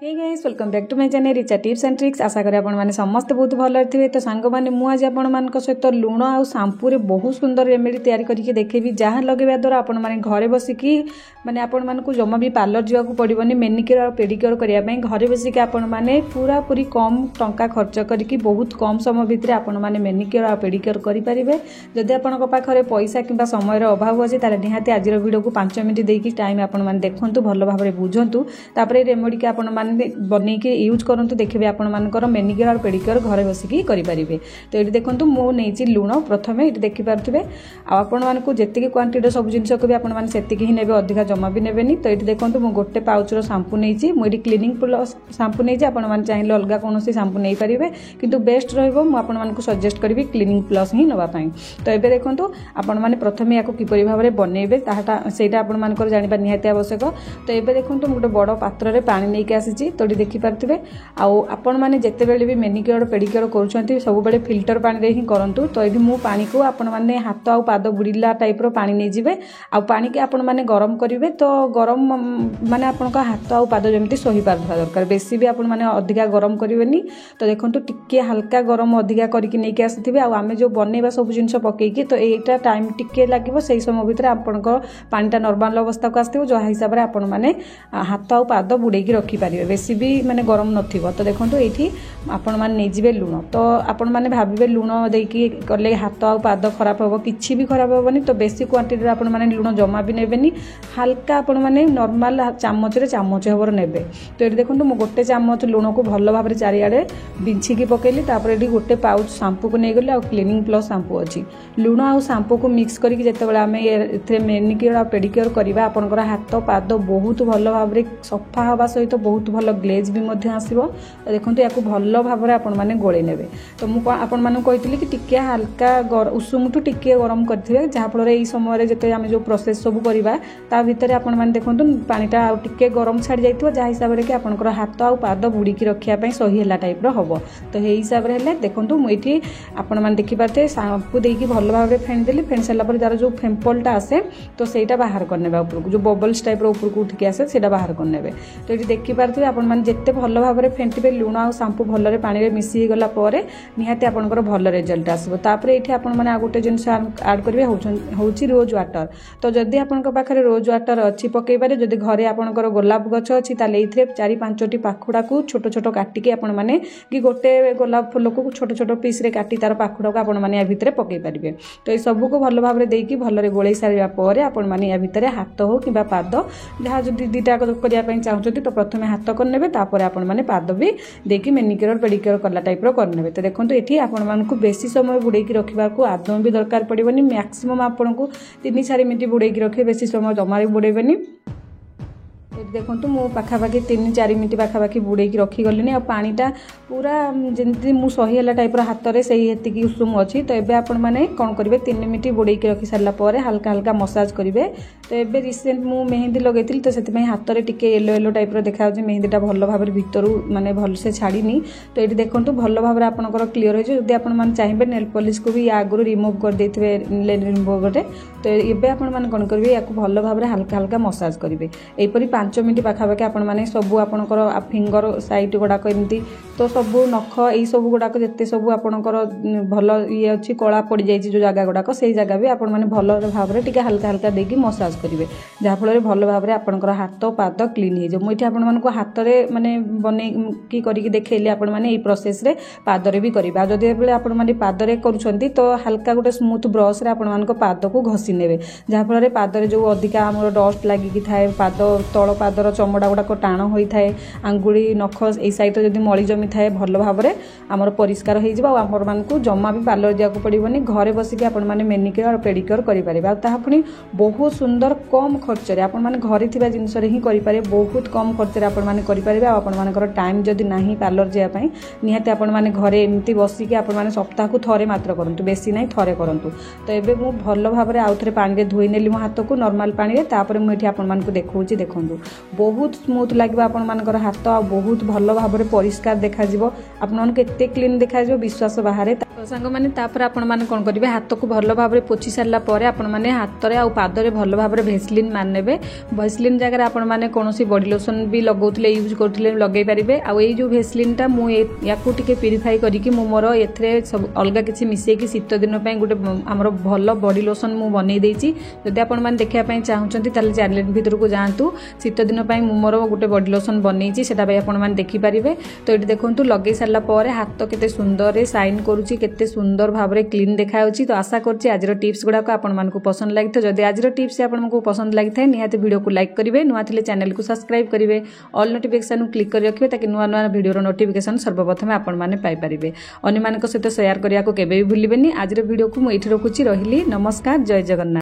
Hey guys welcome back to my channel Richa tips and tricks. आशा करी आपण माने समस्त बहुत भल थे। तो सांग माने मु आज आपण मान सहित लुण आ शैम्पू रे बहुत सुंदर रेमेडी तैयारी करके देखेबी जहाँ लगेवा द्वारा आपण माने घरे बसिकी माने आपण मान को जमा भी पार्लर जावा को पड़िबनी मेनिक्योर और पेडिक्योर करिया पई घरे बसिकी आपण माने पूरा पूरी कम टंका खर्च करके बहुत कम समय भितर आपण माने मेनिक्योर और पेडिक्योर करि परिबे। जदि आपण को पाखरे पैसा किंबा समय रो अभाव अछि ताले निहाती आज वीडियो को 5 मिनिट देकी टाइम आपण माने देखंतु भलो भाबरे बुझंतु तापरे रेमेडी के आपण माने बनै के यूज करंतु देखबे आपण मानकर मेनिक्योर और पेडिक्योर घरे बसिकी करि परिबे। तो एठी देखंतु मो नेछि लुण प्रथमे एठी देखि पारथिबे आ आपण मानकु जेतिकी क्वांटिटी सब जिंस को भी आपण माने सेतिकी ही नेबे अधिका जमा भी नेबेनी। तो एठी देखंतु मो गोटे पाउच रो शैम्पू नेछि मो एठी क्लीनिंग प्लस शैम्पू नेछि आपण माने चाहिले अलगा कोनोसी शैम्पू नै परिबे किंतु बेस्ट रहइबो मो आपण मानकु सजेस्ट करबी क्लीनिंग प्लस ही नबा पई। तो एबे देखंतु आपण माने प्रथमे याको किपरि भाबरे बनेबे ताहाटा सेटा आपण मानकर जानिबा निहाती आवश्यक। तो एबे देखंतु मो गोटे बड़ पात्र रे पानी नै के आसीछि। तो देखि पारथिबे आपण माने जत्ते बेले भी मेनिक्योर पेडिक्योर करूछंती सब बेले फिल्टर पानी रे ही करंतु। तो एठी मु पानी को आपण माने हाथ आ पाद बुड़ीला टाइप रो पानी नै जिवे आ पानी के आपण माने गरम करिवे। तो गरम माने आपण का हाथ आ पाद जेमति सही पारथवा दरकार बेसी भी आपण माने अधिका गरम करिवेनी। तो देखंतु टिके हल्का गरम अधिका करके नै के आसीथिबे आ आमे जो बनेबा सब जिंस पकेकी। तो एटा टाइम टिके लागिवो सेही समय भितर आपण को पानीटा नॉर्मल अवस्था को आस्थिबो जो हिसाब रे आपण माने हाथ आ पाद बुड़ेकी रखि पारिबे बेसी भी माने गरम नथिबो। तो देखंतु एठी आपण माने नै जिवे लुण। तो आपण माने भाबिबे लुण देकी करले हाथ आ पाद खराब होबो किछि भी खराब होबनी। तो बेसी क्वांटिटी रे आपण माने लुण जमा भी नेबेनी हल्का आपण माने नॉर्मल चामच रे चामच होबर नेबे। तो एठी देखंतु मो गोटे चामच लुण को भलो भाबरे चारि आडे बिंछि की पकेली तापर एठी गोटे पाउच शैम्पू को नै गले आ क्लीनिंग प्लस शैम्पू अछि लुण आ शैम्पू को मिक्स करके जते बेला हमें एथे मेनिक्योर आ पेडिक्योर करबा आपनकर हाथ पाद बहुत भलो भाबरे सफा होबा सहित बहुत भलो ग्लेज भी मध्य आसीबो। तो देखंतु याको भलो भाबरे आपण माने गोळे नेबे। तो मु आपण माने कहितली कि टिके हल्का उषुमठु टिके गरम करथिबे जहा फल रे एई समय रे जते हम जो प्रोसेस सब करिबा ता भितरे आपण माने देखंतु पानीटा टिके गरम छाडी जाइतबो जहा हिसाब रे कि आपनकर हाथ आ पाद बुडी की रखिया पई सही हला टाइप रो हबो। तो हे हिसाब रे हेले देखंतु मु एठी आपण माने देखि पाते शैम्पू देकी भलो भाबरे फेन देली फेन सला पर तार जो फेम्पलटा आसे तो सेटा बाहर करनेबा ऊपर को जो बबल्स टाइप रो ऊपर को उठ के आसे सेटा बाहर करनेबे। तो एठी देखि पारथिबे आपण माने जत्ते भलो भाबरे फेंटिबे लुण आ शैम्पू भलो रे पानी रे मिसी गला परे निहाती आपनकर भलो रिजल्ट आसीबो। तापरे एठी आपण माने आ गोटे जिंस ऐड करबे होउची रोज वाटर। तो जदि आपनकर पाखरे रोज वाटर अछि पकेइ पारे जदि घरे आपनकर गोलाप गछ अछि ताले इथरे 4-5 टी पाखुडा को छोटो छोटो काटी के आपण माने कि गोटे गोलाप फूल को छोटो छोटो पीस रे काटी तार पाखुडा को आपण माने या भितरे पकेइ पारिबे। तो ए सब को भलो भाबरे देकी भलो रे गोळै सारिया परे आपण माने या भितरे हाथ हो किबा पाद जहा जदि दीटा करिया पई चाहउछथि तो प्रथमे हाथ कर नेबे तापर आपण माने पाद भी देकी मेनिक्योर पेडिक्योर करला टाइप रो कर नेबे। तो देखंतु एठी आपण मानकु बेसी समय बुड़े की रखिबा को आदम भी दरकार पड़िबनी मैक्सिमम आपण को 3-4 मिनिट बुड़े की रखे बेसी समय जमारे बुड़ेबेनी। देखंतु मो पाखापाखि 3-4 मिनिट पाखापाखि बुड़ेकी रखी गलिनी आ पानीटा पूरा जेंति मु सही हला टाइप रो हाथ रे सही हेतिकी उषुम अछि। तो एबे आपण माने कोन करिवे 3 मिनिट बुड़ेकी रखी सारला परे हल्का हल्का मसाज करिवे। तो एबे रिसेंट मु मेहंदी लगेतिल तो सेति में हाथ रे टिके येलो येलो टाइप रो देखा जे मेहंदीटा भलो भाबरे भितरु माने भल से छाडीनी। तो एठी देखंतु भलो भाबरे आपनकर क्लियर होय जे जदि आपण माने चाहिबे नेल पॉलिश को भी आगुरु रिमूव कर देथिबे नेल रिमूवर रे। तो एबे आपण माने कोन करिवे याको भलो भाबरे हल्का हल्का मसाज करिवे एपरि 5 मिनिट पाखापाखि आपण माने सबु आपनकर फिंगर साइड गुडाक एमती। तो सबु नख एई सबु गुडाक जत्ते सबु आपनकर भलो ये अछि कळा पड़ी जाई जो जगह गुडाक सेही जगह भी आपण माने भलो भाबरे टिके हल्का हल्का देकी मसाज करिवे जहा फल रे भलो भाबरे आपनकर हाथ पाद क्लीन हे जो मुठी आपण मानको हाथ रे माने बने की करिकि देखेले आपण माने एई प्रोसेस रे पाद रे भी करिबा। जदि बेले आपण माने पाद रे करूछंती तो हल्का गोटे स्मूथ ब्रश रे आपण मानको पाद को घसी नेबे जहा फल रे पाद रे जो अधिका हमर डस्ट लागि कि थाए पाद तळ पादर चमड़ा गुड़ाक टाण होता है आंगुड़ी नख ए साइड जब मली जमी थाए भल भाव में आमर परिष्कार होमर मान जमा भी पार्लर जावाक पड़ोनी घरे बसिक आपण मैंने मेनिक्योर और पेडिक्योर करेंगे पुणी बहुत सुंदर कम खर्च आप घरे थी जिनस ही करेंगे बहुत कम खर्च आपण मैंने करेंगे आपर टाइम जदि ना पार्लर जावाई निहाती आपण मैंने घरे एमती बसिक आपण मैंने सप्ताह को थरे मात्र करूँ बेसी ना थरे करूँ। तो ये मुझे भल भाव में आउ थे पानी धोई नेली मो हाथ को नॉर्मल पानी रे तापर मुझे आपण मानक देखौची देखंतु बहुत स्मूथ लगे आपर हाथ आ बहुत भल भाव परिष्कार देखा आपण एत क्लीन देखा विश्वास बाहर। तो सांग मैंने आपण मैंने कौन करेंगे हाथ को भल भाव पोछि सारा पर आपण मैंने हाथ में पादरे भल भाव भेसलिन मारने भेसलिन जगह आपण मैंने कौन बॉडी लोशन भी लगौले यूज करते लगे पारे आई जो भेसलिनटा मुझे प्यूरीफाई करके मोर ए सब अलग किसी मिसेकी शीत दिन गोटे आमर भल बॉडी लोशन मुझे बनई देती। जदि आपण मैंने देखापी चाहते चैनल भीतर को जातु शीत दिन मोर गोटे बॉडी लोशन बनई से आपने देखिपारे। तो ये देखो लगे सारापर हाथ केते सुंदर साइन करुच्ची केते सुंदर भाव में क्लीन देखा। तो आशा करछि आज टिप्स गुड़ाक आपण पसंद लगी। तो जदि आज टिप्स आपको पसंद लगी था निहाती वीडियो को लाइक करेंगे, नुआ थे चैनल को सब्सक्राइब करेंगे, ऑल नोटिफिकेशन क्लिक कर रखिए ताकि नुआ नुआ वीडियो नोटिफिकेशन सर्वप्रथम आपण मैंने पाइपारे। अन्य सहित शेयर करने को केबे भी भूलिबेनी। आज वीडियो को मुझे रखुच्छी, रही नमस्कार, जय जगन्नाथ।